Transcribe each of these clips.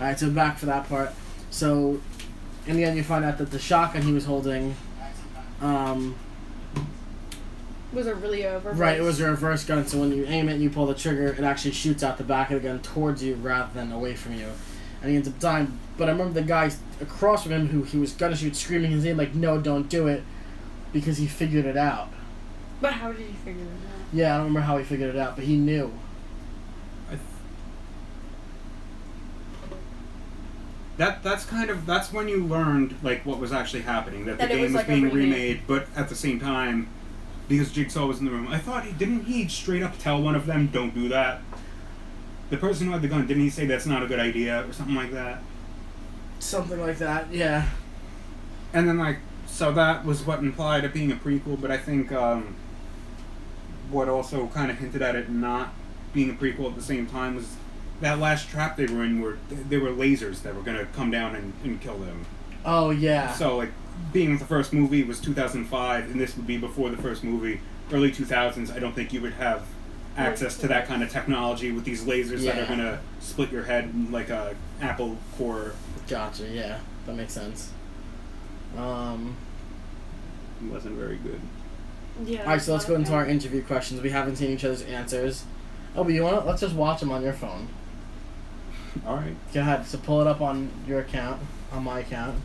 Alright, so back for that part. So, in the end, you find out that the shotgun he was holding, was a reverse. Right, it was a reverse gun, so when you aim it and you pull the trigger, it actually shoots out the back of the gun towards you rather than away from you. And he ends up dying. But I remember the guy across from him who he was gonna shoot screaming his name like, no, don't do it, because he figured it out. But how did he figure it out? Yeah, I don't remember how he figured it out, but he knew. That's when you learned like what was actually happening, that the game was like being remade, but at the same time, because Jigsaw was in the room, I thought didn't he straight up tell one of them, don't do that? The person who had the gun, didn't he say that's not a good idea or something like that? Something like that, yeah. And then so that was what implied it being a prequel, but I think what also kind of hinted at it not being a prequel at the same time was that last trap they were in, there were lasers that were going to come down and kill them. Oh, yeah. So, being the first movie was 2005, and this would be before the first movie, early 2000s, I don't think you would have access to that kind of technology with these lasers that are going to split your head like a Apple core. Gotcha, yeah. That makes sense. It wasn't very good. Yeah. Alright, so let's go into our interview questions. We haven't seen each other's answers. Oh, but you want to? Let's just watch them on your phone. Alright. Go ahead. So pull it up on your account, on my account.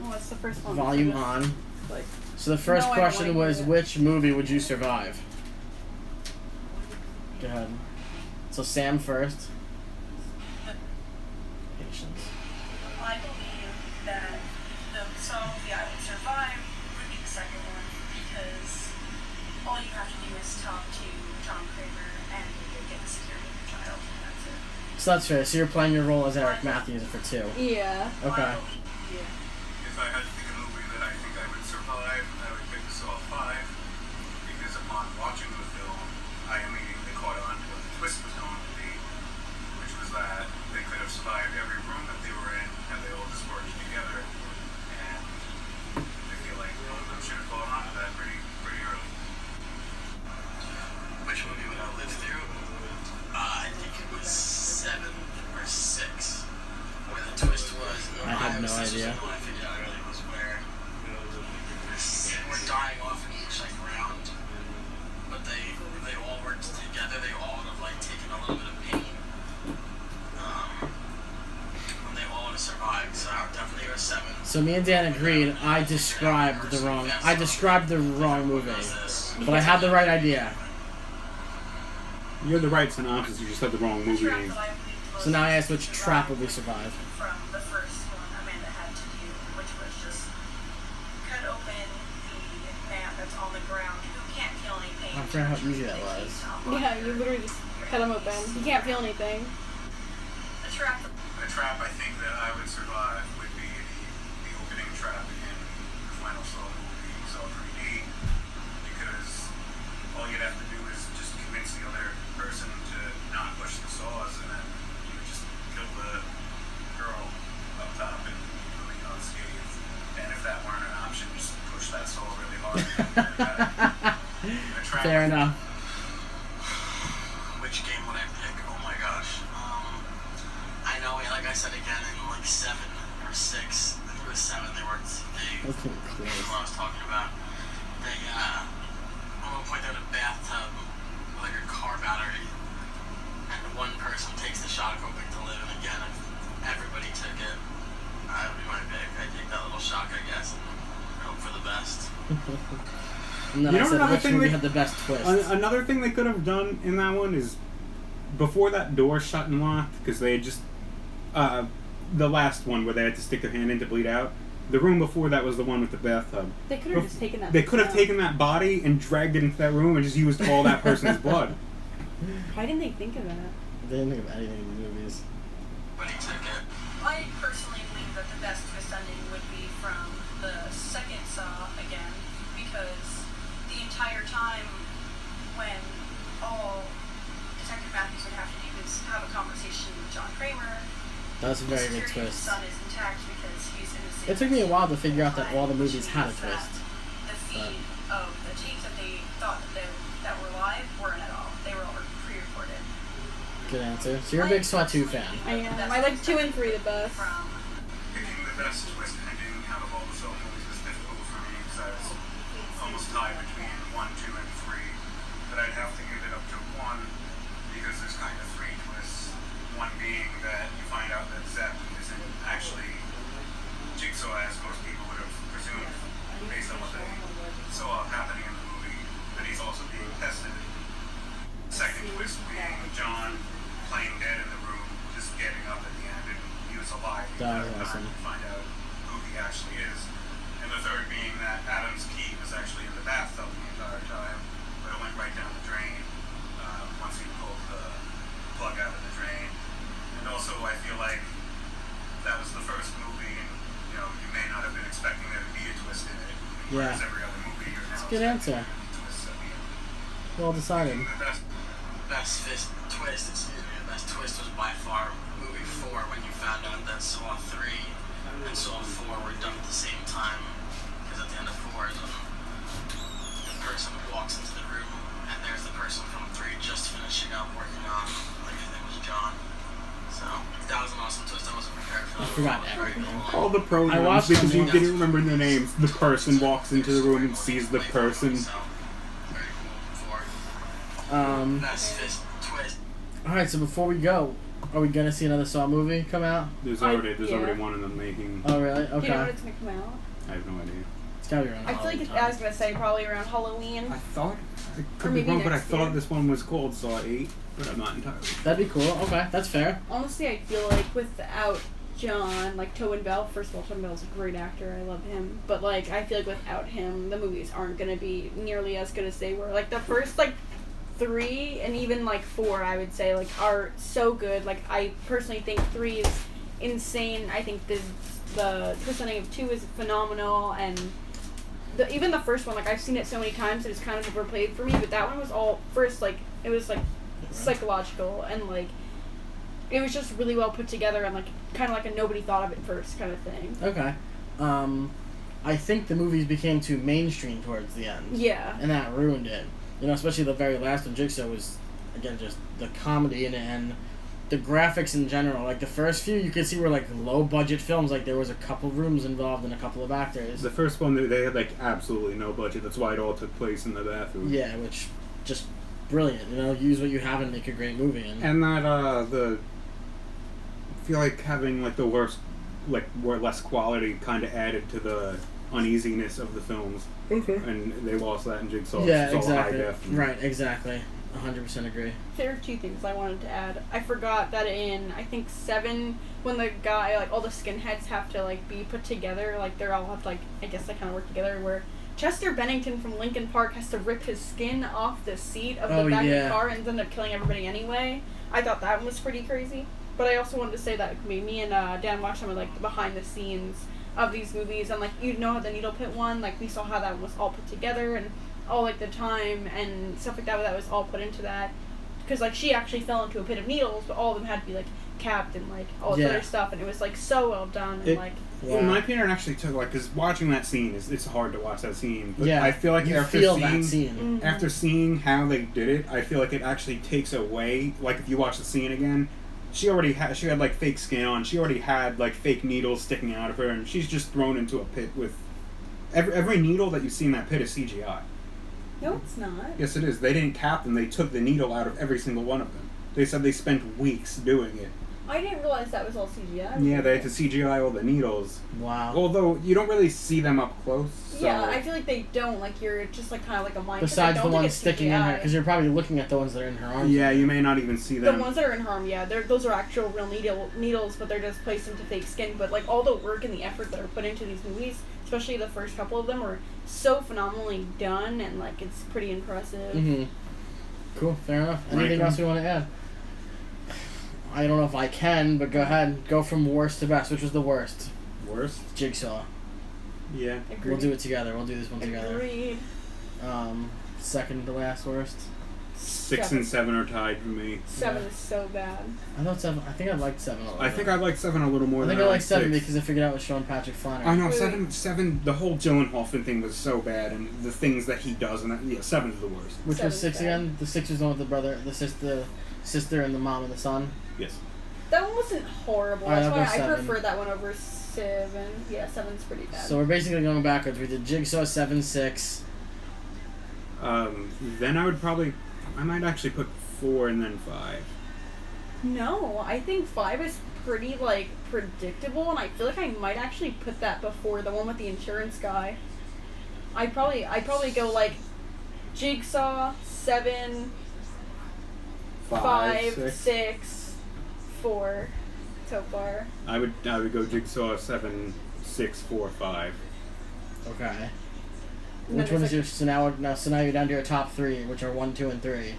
Oh, what's the first one? Volume on. So the first question was, which movie would you survive? Go ahead. So Sam first. Patience. I believe that the song "The I Would Survive" would be the second one, because all you have to do is talk to John Kramer and you get the security of your child, and that's it. So that's fair. So you're playing your role as Eric Matthews for 2. Yeah. Okay. If I had to pick a movie that I think I would survive, I would pick Saw 5, because upon watching the film, I immediately caught on to what the twist was going to be, which was that they could have survived every room that they were in, and they all just worked together, and I feel like one of them should have caught on to that pretty early. Which movie would I live through? I think it was 7 or 6, where the twist was. I have no idea. I figured out early was where we're dying off in each round, but they all worked together. They all would have taken a little bit of pain, and they all would have survived. So I would definitely go 7. So me and Dan agreed. I described the wrong movie, but I had the right idea. You had the right synopsis, you just had the wrong movie name. So now I asked which trap would we survive. From the first one Amanda had to do, which was just cut open the man that's on the ground who can't feel any pain. I forgot how easy that was. Yeah, you literally just cut him open. He can't feel anything. A trap I think that I would survive would be the opening trap in the final Saw movie, Saw 3D, because all you'd have to do is just convince the other person to not push the saws, and then you would just kill the girl up top and really unscathed. And if that weren't an option, just push that saw really hard. Fair enough. Which game would I pick? Oh my gosh. I know, like I said again, in 7 or 6, I think it was 7, they worked. That's pretty close. What I was talking about. They, at one point, they're in a bathtub with a car battery, and one person takes the shock open to live, and again, if everybody took it, that would be my pick. I'd take that little shock, I guess, and hope for the best. And then I said which movie had the best twist. Another thing they could have done in that one is, before that door shut and locked, because they had just... the last one where they had to stick their hand in to bleed out. The room before that was the one with the bathtub. They could have just taken that. They could have taken that body and dragged it into that room and just used all that person's blood. Why didn't they think of that? They didn't think of anything in the movies. But he took it. I personally believe that the best twist ending would be from the second Saw again, because the entire time when all Detective Matthews would have to do is have a conversation with John Kramer. That was a very good The twist. son is intact because he's innocent. It took me a while to figure out that all the movies had a twist. The feed of the tapes that they thought that were live weren't at all. They were all pre-recorded. Good answer. So you're a big Saw 2 fan. I am. I like 2 and 3 the best. From picking the best twist ending out of all the Saw movies is difficult for me because I was almost tied between 1, 2, and 3. But I'd have to give it up to 1 because there's kind of 3 twists. One being that you find out that Zep isn't actually Jigsaw as most people would have presumed based on what they saw happening in the movie, but he's also being tested. Second twist being John playing dead in the room, just getting up at the end, and he was alive. That was awesome. To find out who he actually is. And the third being that Adam's key was actually in the bathtub the entire time, but it went right down the drain once he pulled the plug out of the drain. And also, I feel like that was the first movie, and you may not have been expecting there to be a twist in it. Yeah. Whereas every other movie, you're now That's a good answer. twists at the end. Well decided. The best The best twist was by far movie 4 when you found out that Saw 3 and Saw 4 were done at the same time. Because at the end of 4 is when the person walks into the room and there's the person from 3 just finishing up working on, like his name was John. So that was an awesome twist. I wasn't prepared for that. I forgot It was very everything. cool. All the I pronouns watched because them you didn't remember the names. The person walks into the room and sees the person. So, very cool. 4. Best twist. Alright, so before we go, are we gonna see another Saw movie come out? There's Yeah. already one in the making. Oh, really? Do you know when Okay. it's gonna come out? I have no idea. It's gotta be around I feel like Halloween I was gonna say probably around Halloween. I thought I Or could be maybe wrong, but I next thought year. this one was called Saw 8, but I'm not entirely. That'd be cool. Okay, that's fair. Honestly, I feel like without John, like Tobin Bell, first of all, Tobin Bell's a great actor. I love him. But, like, I feel like without him, the movies aren't going to be nearly as good as they were. Like, the first, 3 and even, 4, I would say, are so good. Like, I personally think 3 is insane. I think the twist ending of 2 is phenomenal. And even the first one, I've seen it so many times that it's kind of overplayed for me. But that one was all, first, it was, psychological and, it was just really well put together and kind of like a nobody thought of it first kind of thing. Okay. I think the movies became too mainstream towards the end. Yeah. And that ruined it. Especially the very last one, Jigsaw, was, again, just the comedy in it and the graphics in general. The first few, you could see were, low-budget films. There was a couple rooms involved and a couple of actors. The first one, they had, absolutely no budget. That's why it all took place in the bathroom. Yeah, which, just brilliant. Use what you have and make a great movie. And that, I feel like having, the worst, less quality kind of added to the uneasiness of the films. Okay. And they lost that in Jigsaw. Yeah, which is all high exactly. def. Right, exactly. 100% agree. There are 2 things I wanted to add. I forgot that in, I think, 7, when the guy, all the skinheads have to, be put together, they all have to, I guess they kind of work together, where Chester Bennington from Linkin Park has to rip his skin off the seat of the back of the car and ends up killing everybody anyway. I thought that one was pretty crazy. But I also wanted to say that me and Dan watched some of the behind the scenes of these movies, and you know how the Needle Pit one, we saw how that was all put together and all the time and stuff like that was all put into that, because she actually fell into a pit of needles, but all of them had to be capped and all this other stuff, and it was so well done and Well, in my opinion, it actually took because watching that scene it's hard to watch that scene. But Yeah, I feel like you after feel seeing that scene. Mm-hmm. after seeing how they did it, I feel like it actually takes away. If you watch the scene again, she had fake skin on. She already had fake needles sticking out of her, and she's just thrown into a pit with every needle that you see in that pit is CGI. No, it's not. Yes, it is. They didn't cap them. They took the needle out of every single one of them. They said they spent weeks doing it. I didn't realize that was all CGI. Yeah, they had to CGI all the needles. Wow. Although you don't really see them up close. So. Yeah, I feel like they don't. You're just kind of like a mind. Besides the ones it's sticking in CGI. her, because you're probably looking at the ones that are in her arms. Yeah, you may not even see The them. ones that are in her arm, yeah, those are actual real needles, but they're just placed into fake skin. But all the work and the effort that are put into these movies, especially the first couple of them, are so phenomenally done, and it's pretty impressive. Mm-hmm. Cool, fair enough. Anything Rank 'em. else you want to add? I don't know if I can, but go ahead. Go from worst to best. Which was the worst? Worst? Jigsaw. Yeah. Agreed. We'll do it together. We'll do this one together. Agreed. Second to last worst. 6 and 7 are tied for me. 7 is so bad. I thought 7. I think I liked 7 a little I bit. think I like 7 a little more I than think I like 7 6. because I figured out it was Sean Patrick Flannery. I know, Wait. 7, the whole Gyllenhaal thing was so bad, and the things that he does, and that, 7's the worst. Which was 7's 6 bad. again? The 6 was the one with the brother, the sister, and the mom and the son. Yes. That one wasn't horrible. Alright, That's I'll why go I 7. prefer that one over 7. Yeah, 7's pretty bad. So we're basically going backwards. We did Jigsaw 7, 6. Then I might actually put 4 and then 5. No, I think 5 is pretty, like, predictable, and I feel like I might actually put that before the one with the insurance guy. I'd probably go, like, Jigsaw, 7, 5, 6, 4, so far. I would go Jigsaw 7, 6, 4, 5. Okay. And then Which one there's, is your... So now you're down to your top 3, which are 1, 2, and 3.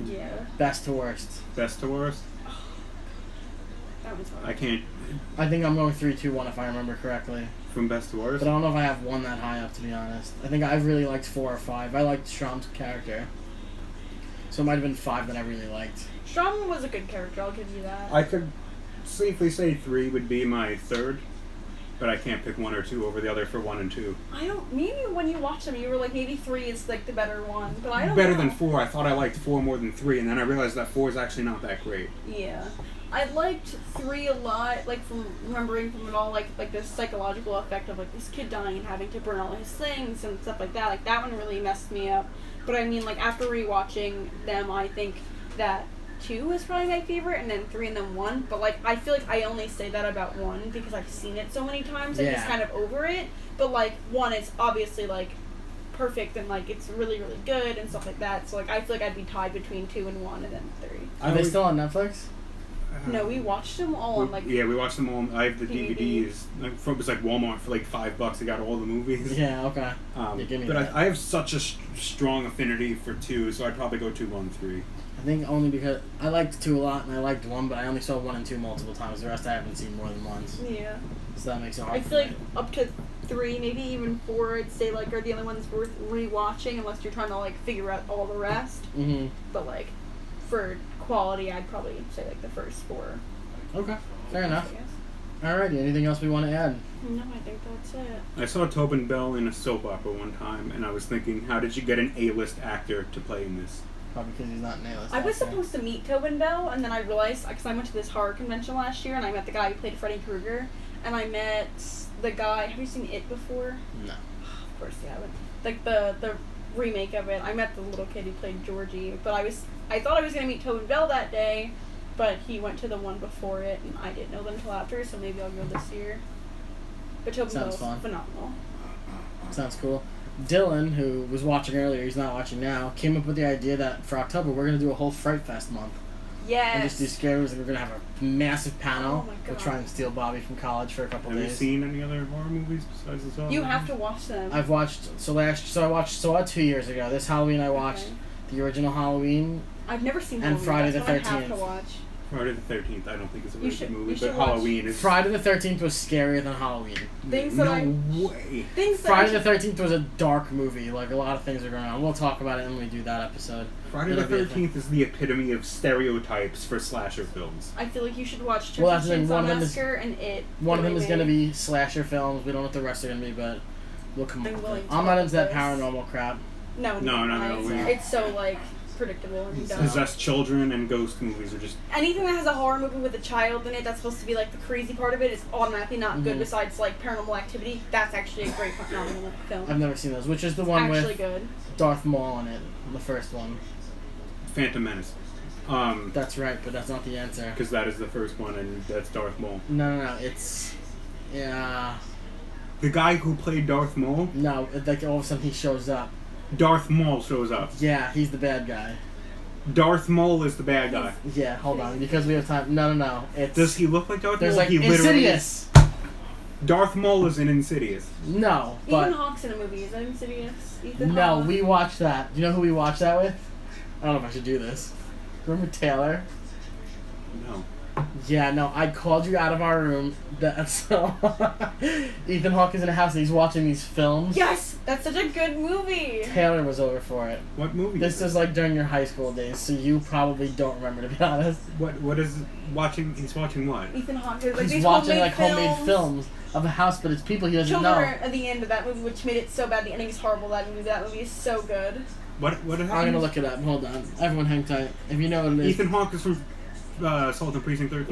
Yeah, Best to worst. Best to worst? that was hard. I can't. I think I'm going 3, 2, 1 if I remember correctly. From best to worst? But I don't know if I have 1 that high up, to be honest. I think I really liked 4 or 5. I liked Strom's character. So it might have been 5 that I really liked. Strom was a good character, I'll give you that. I could safely say 3 would be my third, but I can't pick 1 or 2 over the other for 1 and 2. Maybe when you watched them, you were like, maybe 3 is, like, the better one, but I don't Better know. than 4. I thought I liked 4 more than 3, and then I realized that 4 is actually not that great. Yeah. I liked 3 a lot, like, from remembering from it all, like the psychological effect of, like, this kid dying and having to burn all his things and stuff like that. Like, that one really messed me up. But, I mean, like, after rewatching them, I think that 2 is probably my favorite, and then 3 and then 1. But, like, I feel like I only say that about 1 because I've seen it so many times. I'm just Yeah. kind of over it. But, like, 1 is obviously, like, perfect and, like, it's really, really good and stuff like that. So, like, I feel like I'd be tied between 2 and 1 and then 3. Are they still on Netflix? No, we watched them all on, like... Yeah, we watched them all. I have the DVD. DVDs. It was like Walmart for like $5. I got all the movies. Yeah, okay. Yeah, give me but that. I have such a strong affinity for 2, so I'd probably go 2, 1, 3. I think only because I liked 2 a lot and I liked 1, but I only saw 1 and 2 multiple times. The rest I haven't seen more than once. Yeah. So that makes it hard I for feel me. like up to 3, maybe even 4, I'd say, like, are the only ones worth rewatching unless you're trying to, like, figure out all the rest. Mm-hmm. But, like, for quality, I'd probably say, like, the first 4. Okay, fair enough. I guess. Alrighty, anything else we want to add? No, I think that's it. I saw Tobin Bell in a soap opera one time, and I was thinking, how did you get an A-list actor to play in this? Probably because he's not an A-list I was actor. supposed to meet Tobin Bell, and then I realized, because I went to this horror convention last year, and I met the guy who played Freddy Krueger, and I met the guy, have you seen It before? No. Of course you haven't. Like, the remake of it, I met the little kid who played Georgie, but I thought I was going to meet Tobin Bell that day, but he went to the one before it, and I didn't know them until after, so maybe I'll go this year. But Tobin Sounds Bell's fun. phenomenal. Sounds cool. Dylan, who was watching earlier, he's not watching now, came up with the idea that for October we're going to do a whole Fright Fest month. Yes. And just do scary movies, and we're going to have a massive panel. Oh my We'll God. try and steal Bobby from college for a couple Have you days. seen any other horror movies besides the Saw? You have to watch them. I've watched, I watched Saw 2 years ago. This Halloween I watched Okay. the original Halloween. I've never seen And Halloween. Friday That's the what I have 13th. to watch. Friday the 13th, I don't think it's a You very should- good movie, you but should watch Halloween is... Friday the 13th was scarier than Halloween. Things no that I- way. Things that Friday I the 13th was a dark movie. Like, a lot of things are going on. We'll talk about it when we do that episode. Friday the It'll be a thing. 13th is the epitome of stereotypes for slasher films. I feel like you should watch Texas Well, that's the thing, Chainsaw one of them is- Massacre and It. One of the them is going to remake. be slasher films. We don't know what the rest are going to be, but we'll come I'm up with willing it. to I'm not look into that at this. paranormal crap. No, No, it's, we- it's so, like, predictable and dumb. Possessed children and ghost movies are just... Anything that has a horror movie with a child in it that's supposed to be, like, the crazy part of it is automatically not good Mhm. besides, like, Paranormal Activity. That's actually a great phenomenal film. I've never seen those, which is the one actually with good. Darth Maul in it, the first one. Phantom Menace. That's right, but that's not the answer. Because that is the first one, and that's Darth Maul. No, it's... Yeah... The guy who played Darth Maul, No, like, all of a sudden he shows up. Darth Maul shows up. Yeah, he's the bad guy. Darth Maul is the bad guy. Yeah, hold on, because we have time. No, it's... Does he look like Darth There's Maul? like He literally- Insidious! Darth Maul is in Insidious. No, Ethan but... Hawke's in a movie. Is that Insidious? Ethan No, Hawke? we watched that. Do you know who we watched that with? I don't know if I should do this. Remember Taylor? No. Yeah, no, I called you out of our room. So Ethan Hawke is in a house and he's watching these films. Yes, that's such a good movie. Taylor was over for it. What movie? This is like during your high school days, so you probably don't remember, to be honest. What is watching? He's watching what? Ethan Hawke is like He's these watching homemade homemade films of a house, but it's people he doesn't Children know. are at the end of that movie, which made it so bad. The ending is horrible. That movie is so good. What happened? I'm gonna look it up. Hold on. Everyone hang tight. If you know what it is. Ethan Hawke is from Salt and Precinct 13.